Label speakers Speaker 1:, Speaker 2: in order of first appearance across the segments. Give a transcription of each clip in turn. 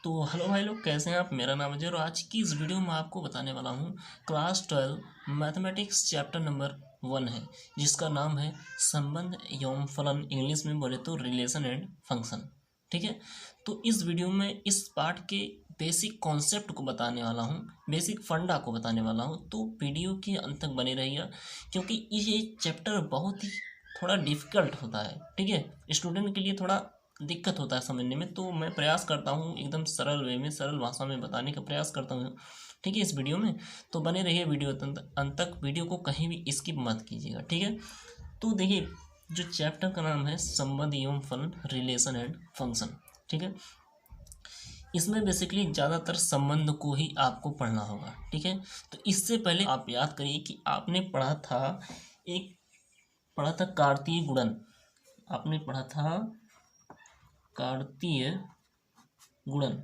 Speaker 1: तो हेलो भाई लोग, कैसे हैं आप। मेरा नाम अजय और आज की इस वीडियो में आपको बताने वाला हूँ क्लास 12 मैथमेटिक्स चैप्टर नंबर 1 है, जिसका नाम है संबंध एवं फलन। इंग्लिश में बोले तो रिलेशन एंड फंक्शन। ठीक है, तो इस वीडियो में इस पार्ट के बेसिक कॉन्सेप्ट को बताने वाला हूँ, बेसिक फंडा को बताने वाला हूँ। तो वीडियो के अंत तक बने रहिएगा, क्योंकि ये चैप्टर बहुत ही थोड़ा डिफ़िकल्ट होता है। ठीक है, स्टूडेंट के लिए थोड़ा दिक्कत होता है समझने में, तो मैं प्रयास करता हूँ एकदम सरल वे में, सरल भाषा में बताने का प्रयास करता हूँ। ठीक है, इस वीडियो में तो बने रहिए वीडियो अंत तक। वीडियो को कहीं भी स्किप मत कीजिएगा। ठीक है, तो देखिए, जो चैप्टर का नाम है संबंध एवं फलन, रिलेशन एंड फंक्शन। ठीक है, इसमें बेसिकली ज़्यादातर संबंध को ही आपको पढ़ना होगा। ठीक है, तो इससे पहले आप याद करिए कि आपने पढ़ा था कार्तीय गुणन। आपने पढ़ा था कार्तीय गुणन।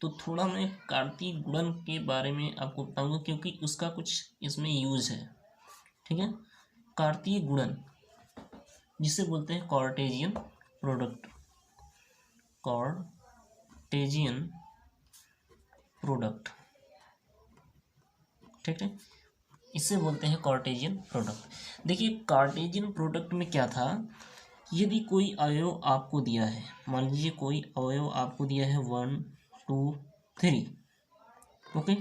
Speaker 1: तो थोड़ा मैं कार्तीय गुणन के बारे में आपको बताऊंगा, क्योंकि उसका कुछ इसमें यूज है। ठीक है, कार्तीय गुणन जिसे बोलते हैं कार्टेशियन प्रोडक्ट। कार्टेशियन प्रोडक्ट, ठीक है, इसे बोलते हैं कार्टेशियन प्रोडक्ट। देखिए, कार्टेशियन प्रोडक्ट में क्या था, यदि कोई अवयव आपको दिया है, मान लीजिए कोई अवयव आपको दिया है 1 2 3, ओके,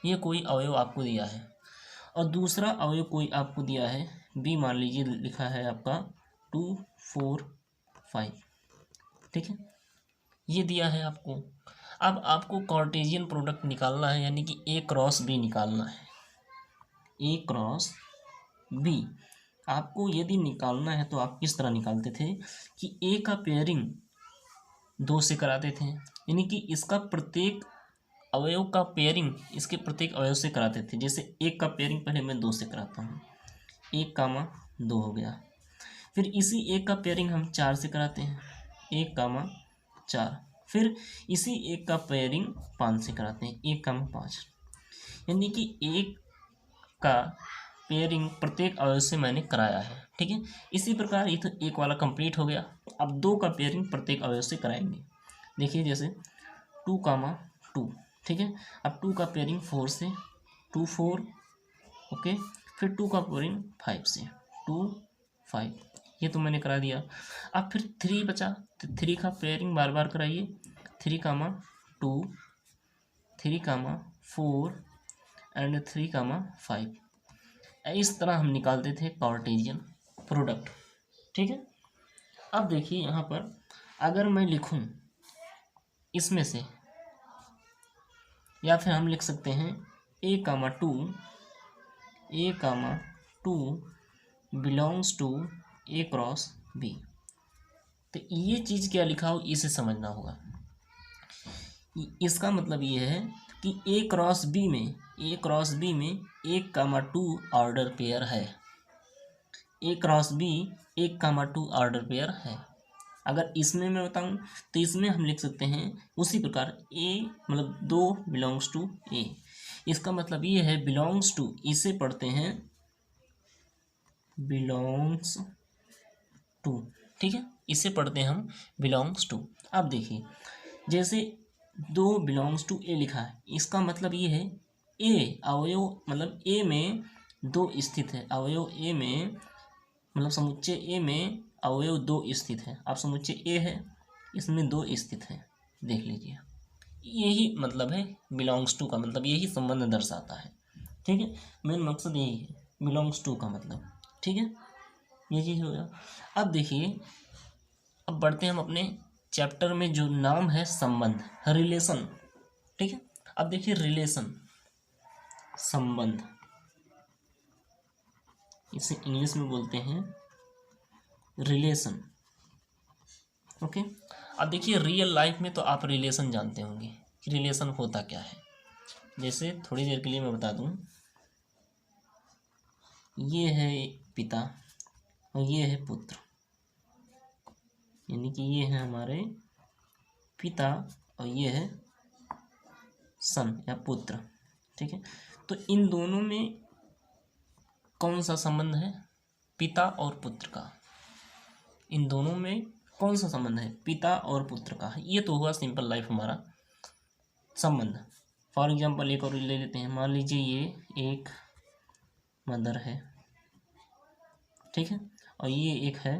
Speaker 1: ये कोई अवयव आपको दिया है, और दूसरा अवयव कोई आपको दिया है बी, मान लीजिए लिखा है आपका 2 4 5। ठीक है, ये दिया है आपको। अब आपको कार्टेशियन प्रोडक्ट निकालना है, यानी कि ए क्रॉस बी निकालना है। ए क्रॉस बी आपको यदि निकालना है तो आप किस तरह निकालते थे कि ए का पेयरिंग 2 से कराते थे, यानी कि इसका प्रत्येक अवयव का पेयरिंग इसके प्रत्येक अवयव से कराते थे। जैसे एक का पेयरिंग पहले मैं 2 से कराता हूँ, 1 कामा 2 हो गया। फिर इसी एक का पेयरिंग हम 4 से कराते हैं, 1 कामा 4। फिर इसी एक का पेयरिंग 5 से कराते हैं, 1 कामा 5। यानी कि एक का पेयरिंग प्रत्येक अवयव से मैंने कराया है। ठीक है, इसी प्रकार ये तो एक वाला कंप्लीट हो गया। अब 2 का पेयरिंग प्रत्येक अवयव से कराएंगे। देखिए, जैसे 2 कामा 2, ठीक है। अब 2 का पेयरिंग 4 से, 2 4, ओके। फिर 2 का पेयरिंग 5 से, 2 5, ये तो मैंने करा दिया। अब फिर 3 बचा, तो 3 का पेयरिंग बार बार कराइए, 3 कामा 2, 3 कामा 4 एंड 3 कामा 5। इस तरह हम निकालते थे कार्टेशियन प्रोडक्ट। ठीक है, अब देखिए यहाँ पर अगर मैं लिखूँ इसमें से, या फिर हम लिख सकते हैं A comma 2 belongs to A cross B. तो ये चीज़ क्या लिखा हो इसे समझना होगा। इसका मतलब ये है कि ए क्रॉस बी में 1 कामा 2 ऑर्डर पेयर है। ए क्रॉस बी 1 कामा 2 ऑर्डर पेयर है। अगर इसमें मैं बताऊं तो इसमें हम लिख सकते हैं उसी प्रकार ए मतलब 2 बिलोंग्स टू ए। इसका मतलब ये है बिलोंग्स टू, इसे पढ़ते हैं बिलोंग्स टू। ठीक है, इसे पढ़ते हैं हम बिलोंग्स टू। अब देखिए, जैसे 2 बिलोंग्स टू ए लिखा है, इसका मतलब ये है ए अवयव मतलब ए में 2 स्थित है। अवयव ए में मतलब समुच्चय ए में अवयव 2 स्थित है। अब समुच्चय ए है, इसमें 2 स्थित है, देख लीजिए। यही मतलब है बिलोंग्स टू का, मतलब यही संबंध दर्शाता है। ठीक है, मेन मकसद यही है बिलोंग्स टू का मतलब। ठीक है, ये चीज़ हो गया। अब देखिए, अब बढ़ते हैं हम अपने चैप्टर में, जो नाम है संबंध, रिलेशन। ठीक है, अब देखिए रिलेशन, संबंध, इसे इंग्लिश में बोलते हैं रिलेशन। ओके, अब देखिए रियल लाइफ में तो आप रिलेशन जानते होंगे कि रिलेशन होता क्या है। जैसे थोड़ी देर के लिए मैं बता दूं, ये है पिता और ये है पुत्र, यानी कि ये है हमारे पिता और ये है सन या पुत्र। ठीक है, तो इन दोनों में कौन सा संबंध है, पिता और पुत्र का। इन दोनों में कौन सा संबंध है, पिता और पुत्र का। ये तो हुआ सिंपल लाइफ हमारा। संबंध। फॉर एग्जांपल एक और ले लेते हैं, मान लीजिए ये एक मदर है, ठीक है, और ये एक है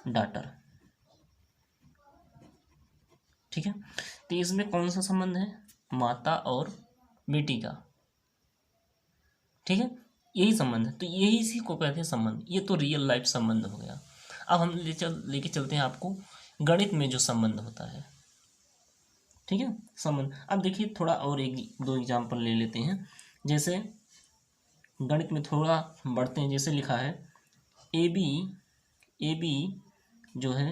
Speaker 1: डॉटर, ठीक है। तो इसमें कौन सा संबंध है? माता और बेटी का, ठीक है, यही संबंध है। तो यही इसी को कहते हैं संबंध। ये तो रियल लाइफ संबंध हो गया। अब हम लेके चलते हैं आपको गणित में जो संबंध होता है, ठीक है, संबंध। अब देखिए थोड़ा और एक दो एग्जाम्पल ले लेते हैं। जैसे गणित में थोड़ा बढ़ते हैं, जैसे लिखा है ए बी जो है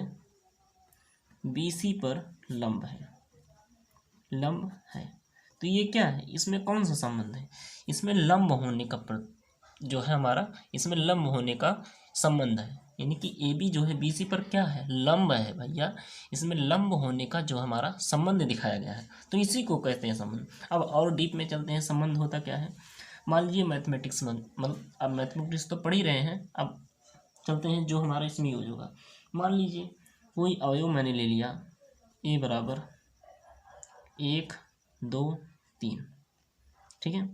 Speaker 1: BC पर लंब है। तो ये क्या है? इसमें कौन सा संबंध है? इसमें लंब होने का जो है हमारा, इसमें लंब होने का संबंध है। यानी कि AB जो है BC पर क्या है? लंब है भैया। इसमें लंब होने का जो हमारा संबंध दिखाया गया है, तो इसी को कहते हैं संबंध। अब और डीप में चलते हैं, संबंध होता क्या है। मान लीजिए मैथमेटिक्स में, मतलब अब मैथमेटिक्स तो पढ़ ही रहे हैं, अब चलते हैं जो हमारा इसमें यूज होगा। मान लीजिए कोई अवयव मैंने ले लिया, A बराबर 1 2 3, ठीक है।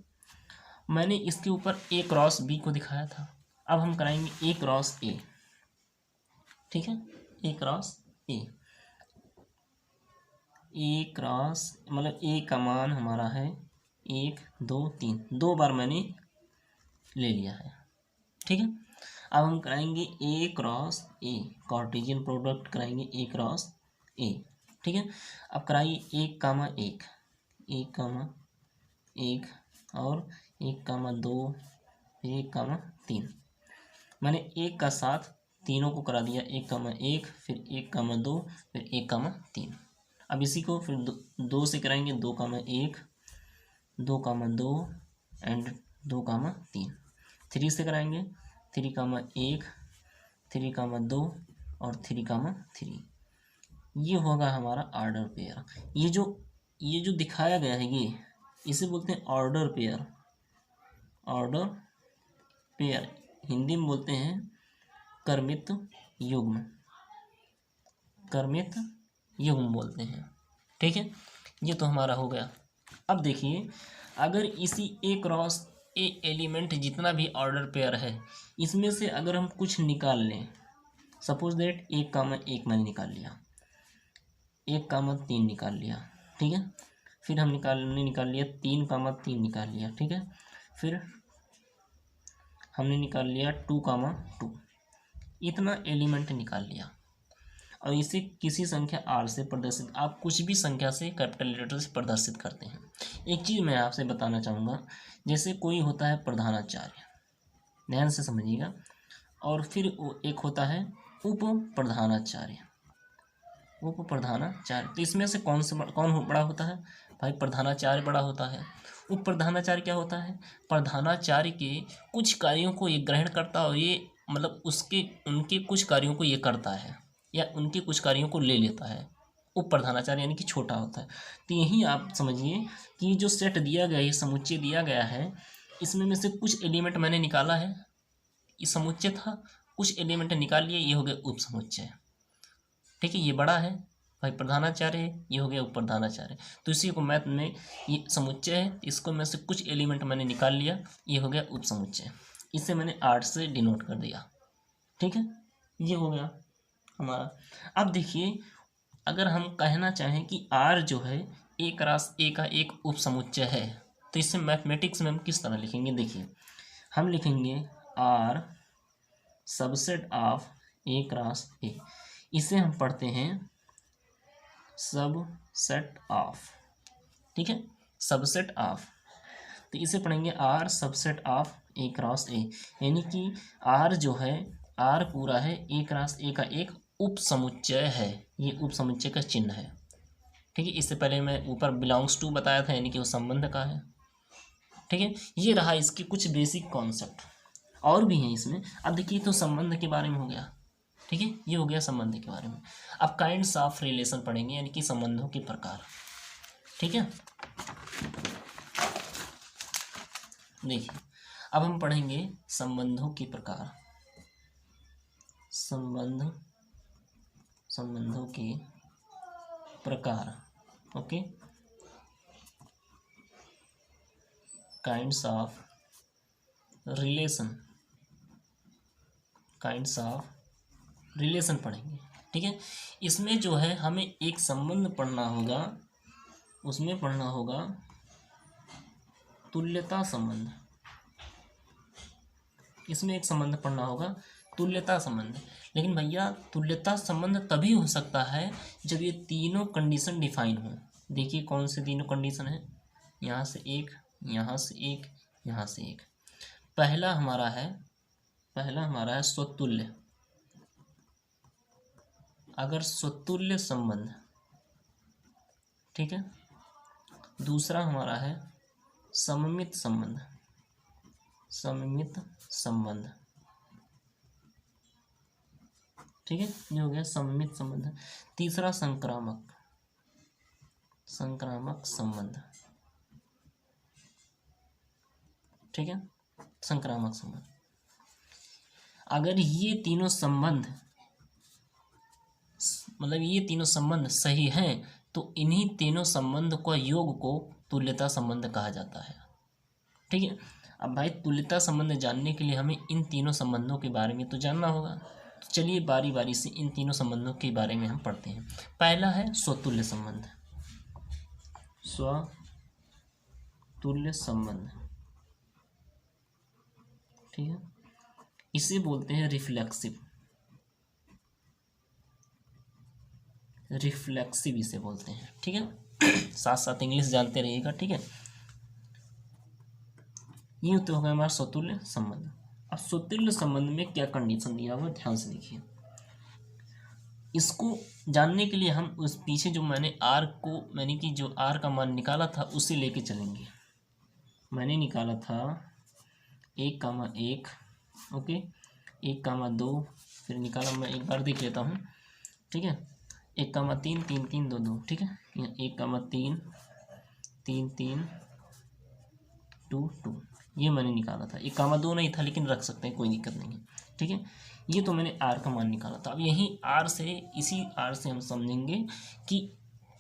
Speaker 1: मैंने इसके ऊपर A क्रॉस B को दिखाया था। अब हम कराएंगे A क्रॉस A, ठीक है, A cross A। A cross मतलब A का मान हमारा है 1 2 3, 2 बार मैंने ले लिया है, ठीक है। अब हम कराएंगे A cross A, Cartesian product कराएंगे A क्रॉस A, ठीक है। अब कराइए 1 कामा 1 1 कामा 1 और 1 कामा 2 फिर 1 कामा 3। मैंने 1 का साथ तीनों को करा दिया, 1 कामा 1 फिर 1 कामा 2 फिर 1 कामा 3। अब इसी को फिर 2 से कराएंगे, 2 कामा 1 2 कामा 2 एंड 2 कामा 3। 3 से कराएंगे, 3 कामा 1 3 कामा 2 और 3 कामा 3। ये होगा हमारा ऑर्डर पेयर। ये जो दिखाया गया है, ये इसे बोलते हैं order pair. Order pair Hindi में बोलते हैं क्रमित युग्म, क्रमित युग्म बोलते हैं, ठीक है। ये तो हमारा हो गया। अब देखिए, अगर इसी A क्रॉस A एलिमेंट जितना भी ऑर्डर पेयर है, इसमें से अगर हम कुछ निकाल लें, सपोज दैट 1 कामा 1 मैंने निकाल लिया, 1 कामा 3 निकाल लिया, ठीक है। फिर हम निकाल लिया 3 कामा 3 निकाल लिया, ठीक है। फिर हमने निकाल लिया 2 कामा 2, इतना एलिमेंट निकाल लिया और इसे किसी संख्या R से प्रदर्शित, आप कुछ भी संख्या से कैपिटल लेटर से प्रदर्शित करते हैं। एक चीज़ मैं आपसे बताना चाहूँगा, जैसे कोई होता है प्रधानाचार्य, ध्यान से समझिएगा, और फिर एक होता है उप प्रधानाचार्य। उप प्रधानाचार्य, तो इसमें से कौन बड़ा होता है? भाई प्रधानाचार्य बड़ा होता है। उप प्रधानाचार्य क्या होता है? प्रधानाचार्य के कुछ कार्यों को ये ग्रहण करता है और ये मतलब उनके कुछ कार्यों को ये करता है या उनके कुछ कार्यों को ले लेता है। उप प्रधानाचार्य यानी कि छोटा होता है। तो यही आप समझिए कि जो सेट दिया गया है, समुच्चय दिया गया है, इसमें में से कुछ एलिमेंट मैंने निकाला है, ये समुच्चय था, कुछ एलिमेंट निकाल लिए, ये हो गया उप समुच्चय, ठीक है। ये बड़ा है भाई प्रधानाचार्य है, ये हो गया उप प्रधानाचार्य। तो इसी को मैथ में ये समुच्चय है, इसको में से कुछ एलिमेंट मैंने निकाल लिया, ये हो गया उप समुच्चय। इसे मैंने 8 से डिनोट कर दिया, ठीक है। ये हो गया हमारा। अब देखिए, अगर हम कहना चाहें कि R जो है A क्रॉस A का एक उप समुच्चय है, तो इससे मैथमेटिक्स में हम किस तरह लिखेंगे? देखिए, हम लिखेंगे R subset of A cross A। इसे हम पढ़ते हैं सबसेट ऑफ, ठीक है, सबसेट ऑफ। तो इसे पढ़ेंगे R subset of A cross A, यानी कि R जो है, R पूरा है A क्रॉस A का एक उप समुच्चय है। ये उप समुच्चय का चिन्ह है, ठीक है। इससे पहले मैं ऊपर बिलोंग्स टू बताया था, यानी कि वो संबंध का है, ठीक है। ये रहा इसके कुछ बेसिक कॉन्सेप्ट, और भी हैं इसमें। अब देखिए, तो संबंध के बारे में हो गया, ठीक है, ये हो गया संबंध के बारे में। अब काइंड्स ऑफ रिलेशन पढ़ेंगे, यानी कि संबंधों के प्रकार, ठीक है। देखिए, अब हम पढ़ेंगे संबंधों के प्रकार। संबंधों के प्रकार, okay. Kinds of relation, kinds of relation पढ़ेंगे। ठीक है, इसमें जो है हमें एक संबंध पढ़ना होगा, उसमें पढ़ना होगा तुल्यता संबंध। इसमें एक संबंध पढ़ना होगा तुल्यता संबंध। लेकिन भैया तुल्यता संबंध तभी हो सकता है जब ये तीनों कंडीशन डिफाइन हो। देखिए कौन से तीनों कंडीशन है, यहाँ से एक, यहाँ से एक, यहाँ से एक। पहला हमारा है स्वतुल्य। अगर स्वतुल्य संबंध, ठीक है। दूसरा हमारा है सममित संबंध, सममित संबंध, ठीक है, ये हो गया सममित संबंध। तीसरा संक्रामक, संक्रामक संबंध, ठीक है, संक्रामक संबंध। अगर ये तीनों संबंध मतलब ये तीनों संबंध सही हैं तो इन्हीं तीनों संबंध का योग को तुल्यता संबंध कहा जाता है। ठीक है, अब भाई तुल्यता संबंध जानने के लिए हमें इन तीनों संबंधों के बारे में तो जानना होगा। तो चलिए बारी बारी से इन तीनों संबंधों के बारे में हम पढ़ते हैं। पहला है स्वतुल्य संबंध, स्वतुल्य संबंध, ठीक है। इसे बोलते हैं रिफ्लेक्सिव, रिफ्लेक्सिव इसे बोलते हैं, ठीक है। साथ साथ इंग्लिश जानते रहिएगा, ठीक है। ये तो हो गया हमारा स्वतुल्य संबंध। अब स्वतुल्य संबंध में क्या कंडीशन दिया हुआ, ध्यान से देखिए। इसको जानने के लिए हम उस पीछे जो मैंने कि जो आर का मान निकाला था उसे लेके चलेंगे। मैंने निकाला था 1,1, ओके, 1,2, फिर निकाला, मैं एक बार देख लेता हूँ, ठीक है। 1,3, 3, 3, 2, 2, ठीक है। 1,3, 3, 3, 2, 2, ये मैंने निकाला था। 1,2 नहीं था लेकिन रख सकते हैं, कोई दिक्कत नहीं है, ठीक है। ये तो मैंने आर का मान निकाला था। अब यही इसी आर से हम समझेंगे कि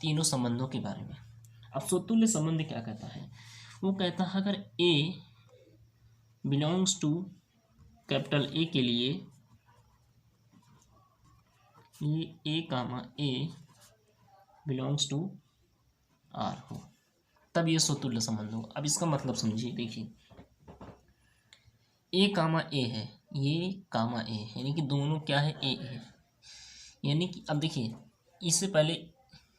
Speaker 1: तीनों संबंधों के बारे में। अब स्वतुल्य संबंध क्या कहता है, वो कहता है अगर ए बिलोंग्स टू कैपिटल ए के लिए, ये A, बिलोंग्स टू आर हो, तब ये स्वतुल्य संबंध होगा। अब इसका मतलब समझिए, देखिए A, है, ये कामा ए, यानी कि दोनों क्या है, ए है। यानी कि अब देखिए इससे पहले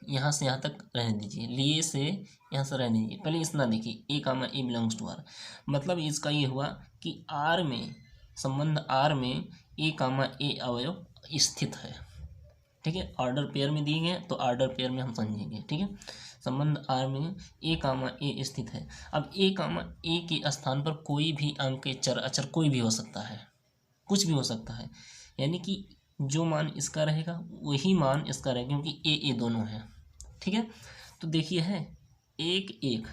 Speaker 1: यहाँ से यहाँ तक रहने दीजिए, लिए से यहाँ से रहने दीजिए, पहले इतना देखिए A, बिलोंग्स टू आर। मतलब इसका ये हुआ कि आर में, संबंध आर में A, अवयव स्थित है, ठीक है। ऑर्डर पेयर में दिए गए तो ऑर्डर पेयर में हम समझेंगे, ठीक है। संबंध आर में A, स्थित है। अब A, के स्थान पर कोई भी अंक, चर, अचर कोई भी हो सकता है, कुछ भी हो सकता है। यानी कि जो मान इसका रहेगा वही मान इसका रहेगा, क्योंकि A दोनों है, ठीक है। तो देखिए है 1,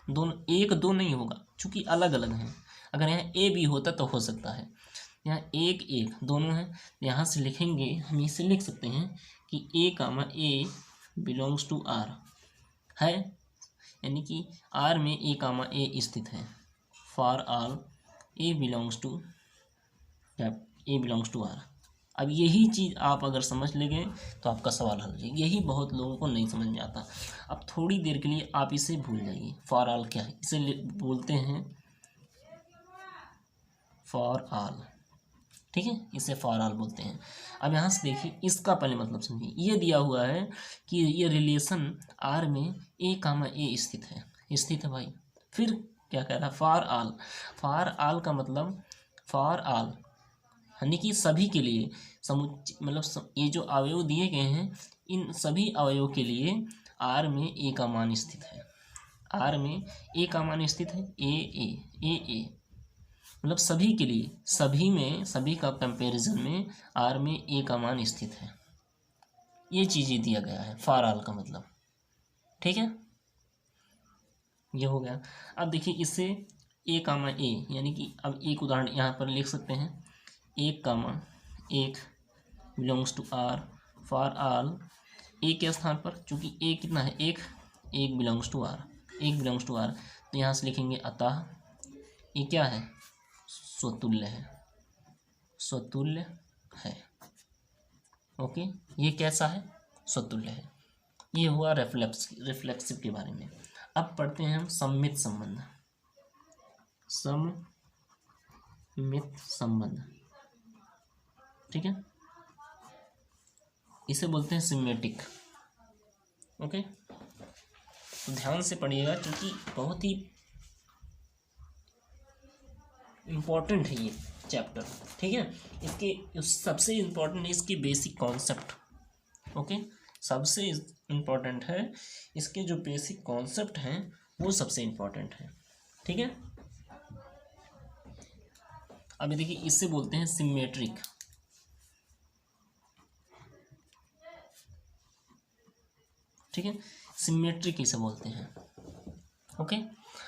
Speaker 1: दोनों 1, 2 नहीं होगा क्योंकि अलग अलग हैं। अगर यहाँ A भी होता तो हो सकता है। यहाँ 1, दोनों हैं, यहाँ से लिखेंगे, हम इसे लिख सकते हैं कि A, बिलोंग्स टू आर है, यानी कि आर में A, स्थित है। For all A belongs to R. अब यही चीज़ आप अगर समझ लेंगे तो आपका सवाल हल हो जाएगा। यही बहुत लोगों को नहीं समझ में आता। अब थोड़ी देर के लिए आप इसे भूल जाइए। फॉर ऑल क्या है, इसे बोलते हैं फॉर ऑल, ठीक है, इसे फॉर ऑल बोलते हैं। अब यहाँ से देखिए इसका पहले मतलब समझिए। ये दिया हुआ है कि ये रिलेशन आर में A, स्थित है भाई। फिर क्या कह रहा है, फॉर ऑल। फॉर ऑल का मतलब फॉर ऑल यानी कि सभी के लिए, मतलब ये जो अवयव दिए गए हैं इन सभी अवयवों के लिए आर में A का मान स्थित है। आर में A का मान स्थित है, ए मतलब सभी के लिए, सभी का कंपैरिजन में आर में A का मान स्थित है। ये चीज़ें दिया गया है फॉर ऑल का मतलब, ठीक है। ये हो गया। अब देखिए इससे A, यानी कि अब एक उदाहरण यहाँ पर लिख सकते हैं। 1, belongs to R for all A के स्थान पर, चूंकि A कितना है, 1 बिलोंग्स टू आर, तो यहाँ से लिखेंगे अतः ये क्या है, स्वतुल्य है, स्वतुल्य है। ओके, ये कैसा है, स्वतुल्य है। ये हुआ रिफ्लेक्सिव के बारे में। अब पढ़ते हैं हम सम्मित संबंध। सम्मित संबंध, ठीक है, इसे बोलते हैं सिमेटिक। ओके, तो ध्यान से पढ़िएगा क्योंकि बहुत ही इम्पोर्टेंट है ये चैप्टर, ठीक है। इसके सबसे इम्पोर्टेंट है इसकी बेसिक कॉन्सेप्ट। ओके, सबसे इम्पोर्टेंट है इसके जो बेसिक कॉन्सेप्ट हैं वो सबसे इम्पोर्टेंट है, ठीक है। अभी देखिए, इससे बोलते हैं सिमेट्रिक। ठीक है, सिमेट्रिक इसे बोलते हैं। ओके,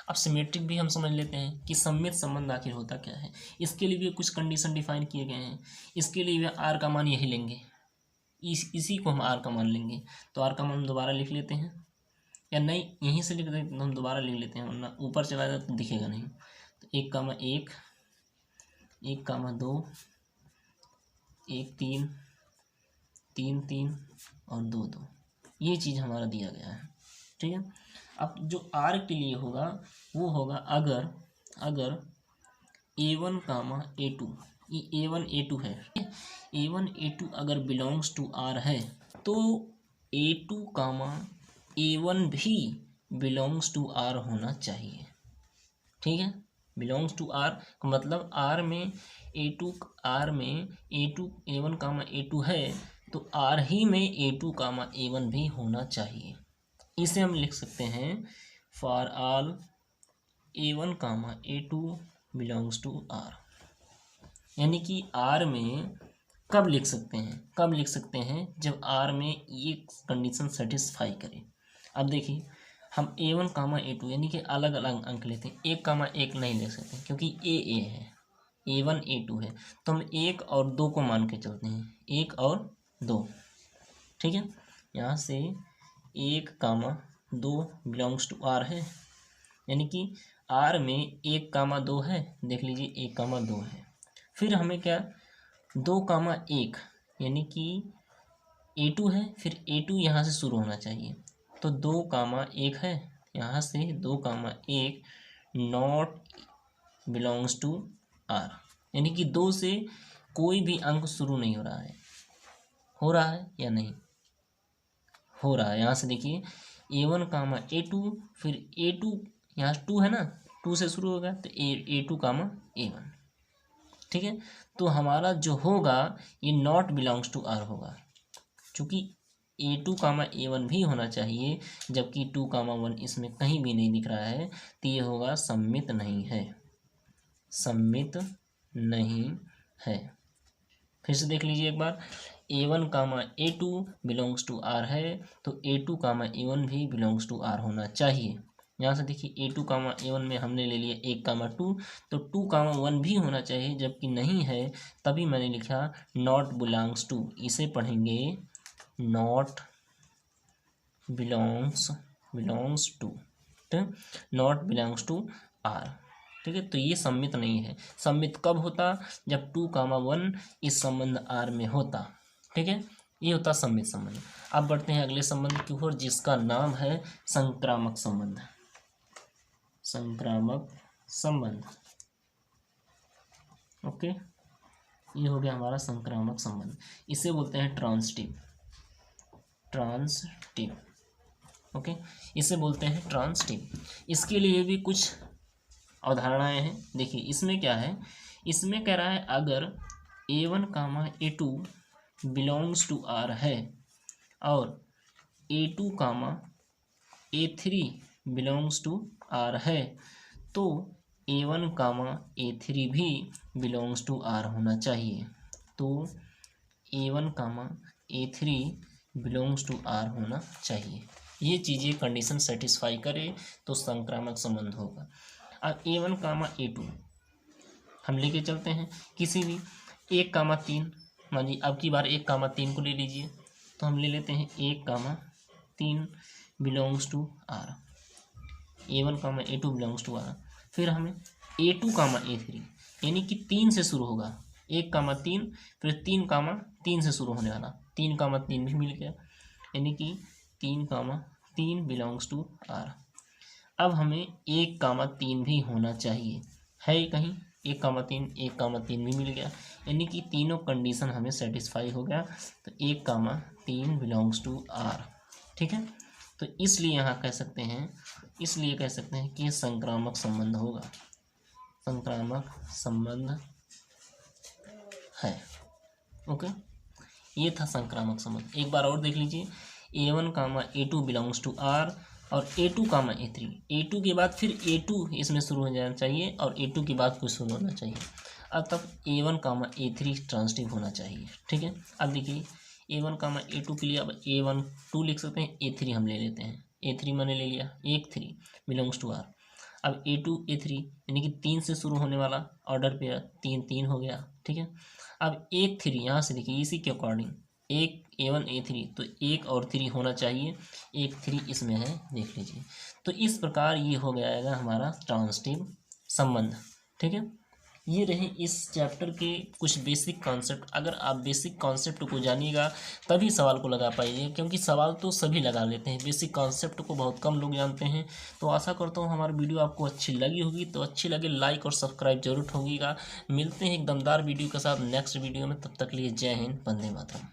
Speaker 1: अब सिमेट्रिक भी हम समझ लेते हैं कि सम्मित संबंध आखिर होता क्या है। इसके लिए भी कुछ कंडीशन डिफाइन किए गए हैं। इसके लिए भी आर का मान यही लेंगे, इसी को हम आर का मान लेंगे। तो आर का मान दोबारा लिख लेते हैं, या नहीं यहीं से लिख देते, हम दोबारा लिख लेते हैं वरना ऊपर चला जाए तो दिखेगा नहीं। तो 1, 1, 2, 1, 3, 3, 3 और 2, 2, ये चीज़ हमारा दिया गया है, ठीक है। अब जो आर के लिए होगा वो होगा अगर A1, A2, ये A1 A2 है, A1 A2 अगर बिलोंग्स टू आर है तो A2, A1 भी बिलोंग्स टू आर होना चाहिए, ठीक है। बिलोंग्स टू आर का मतलब आर में A2 A1, A2 है तो आर ही में A2, A1 भी होना चाहिए। इसे हम लिख सकते हैं for all A1, A2 belongs to R. यानी कि आर में कब लिख सकते हैं जब आर में ये कंडीशन सेटिस्फाई करे। अब देखिए, हम A1, A2 यानी कि अलग अलग अंक लेते हैं। 1, 1 नहीं ले सकते क्योंकि A है, A1 A2 है, तो हम 1 और 2 को मान के चलते हैं, 1 और 2, ठीक है। यहाँ से 1, 2 बिलोंग्स टू आर है, यानी कि आर में 1, 2 है, देख लीजिए 1, 2 है। फिर हमें क्या 2, 1 यानी कि A2 है, फिर A2 यहाँ से शुरू होना चाहिए, तो 2, 1 है, यहाँ से 2, 1 नॉट बिलोंग्स टू आर, यानी कि 2 से कोई भी अंक शुरू नहीं हो रहा है या नहीं हो रहा है। यहाँ से देखिए A1, A2, फिर A2 यहाँ 2 है ना, 2 से शुरू होगा तो A2, A1, ठीक है। तो हमारा जो होगा ये नॉट बिलोंग्स टू आर होगा, क्योंकि A2, A1 भी होना चाहिए, जबकि 2, 1 इसमें कहीं भी नहीं दिख रहा है, तो ये होगा सम्मित नहीं है, सम्मित नहीं है। फिर से देख लीजिए एक बार, A1, A2 belongs to are है तो A2, A1 भी बिलोंग्स टू आर होना चाहिए। यहाँ से देखिए A2, A1 में हमने ले लिया 1, 2, तो 2, 1 भी होना चाहिए, जबकि नहीं है, तभी मैंने लिखा नॉट बिलोंग्स टू। इसे पढ़ेंगे not belongs to, not belongs to R, ठीक है। तो ये सम्मित नहीं है। सम्मित कब होता, जब 2, 1 इस संबंध आर में होता, ठीक है। ये होता सम्मित संबंध। अब बढ़ते हैं अगले संबंध की ओर, जिसका नाम है संक्रामक संबंध। संक्रामक संबंध, ओके, ये हो गया हमारा संक्रामक संबंध। इसे बोलते हैं ट्रांसटिव, ओके, इसे बोलते हैं ट्रांसटिव। इसके लिए भी कुछ अवधारणाएं हैं। देखिए इसमें क्या है, इसमें कह रहा है अगर A1, A2 belongs to are है और A2, A3 belongs to are है तो A1, A3 भी बिलोंग्स टू आर होना चाहिए। तो A1, A3 belongs to are होना चाहिए। ये चीज़ें कंडीशन सेटिस्फाई करे तो संक्रामक संबंध होगा। अब A1, A2 हम लेके चलते हैं किसी भी 1, 3, मान लीजिए अब की बार 1, 3 को ले लीजिए, तो हम ले लेते हैं 1, 3 belongs to R, A1, A2 belongs to R. फिर हमें A2, A3, यानी कि 3 से शुरू होगा, 1, 3, फिर 3, से शुरू होने वाला 3, भी मिल गया, यानी कि 3, बिलोंग्स टू R। अब हमें 1, 3 भी होना चाहिए, है कहीं 1, 3 भी मिल गया, यानी कि तीनों कंडीशन हमें सेटिस्फाई हो गया, तो 1, 3 बिलोंग्स टू R। ठीक है, तो इसलिए कह सकते हैं कि संक्रामक संबंध होगा, संक्रामक संबंध है। ओके, ये था संक्रामक संबंध। एक बार और देख लीजिए, A1, A2 belongs to R, और A2, A3, A2 के बाद फिर A2 इसमें शुरू हो जाना चाहिए, और A2 के बाद कुछ शुरू होना चाहिए, अब तब A1, A3 ट्रांसटिव होना चाहिए। ठीक है, अब देखिए A1, A2 के लिए अब A12 लिख सकते हैं, A3 हम ले लेते हैं, A3 मैंने ले लिया, 1, 3 बिलोंग्स टू R। अब A2, A3 यानी कि 3 से शुरू होने वाला ऑर्डर पे 3, हो गया। ठीक है, अब 1, 3 यहाँ से देखिए इसी के अकॉर्डिंग A1, A3, तो 1 और 3 होना चाहिए, 1, 3 इसमें है, देख लीजिए। तो इस प्रकार ये हो जाएगा हमारा ट्रांसटिव संबंध। ठीक है, ये रहे इस चैप्टर के कुछ बेसिक कॉन्सेप्ट। अगर आप बेसिक कॉन्सेप्ट को जानिएगा तभी सवाल को लगा पाइए, क्योंकि सवाल तो सभी लगा लेते हैं, बेसिक कॉन्सेप्ट को बहुत कम लोग जानते हैं। तो आशा करता हूँ हमारी वीडियो आपको अच्छी लगी होगी, तो अच्छी लगे लाइक और सब्सक्राइब जरूर होगीगा। मिलते हैं एक दमदार वीडियो के साथ नेक्स्ट वीडियो में, तब तक लिए जय हिंद, वंदे मातरम।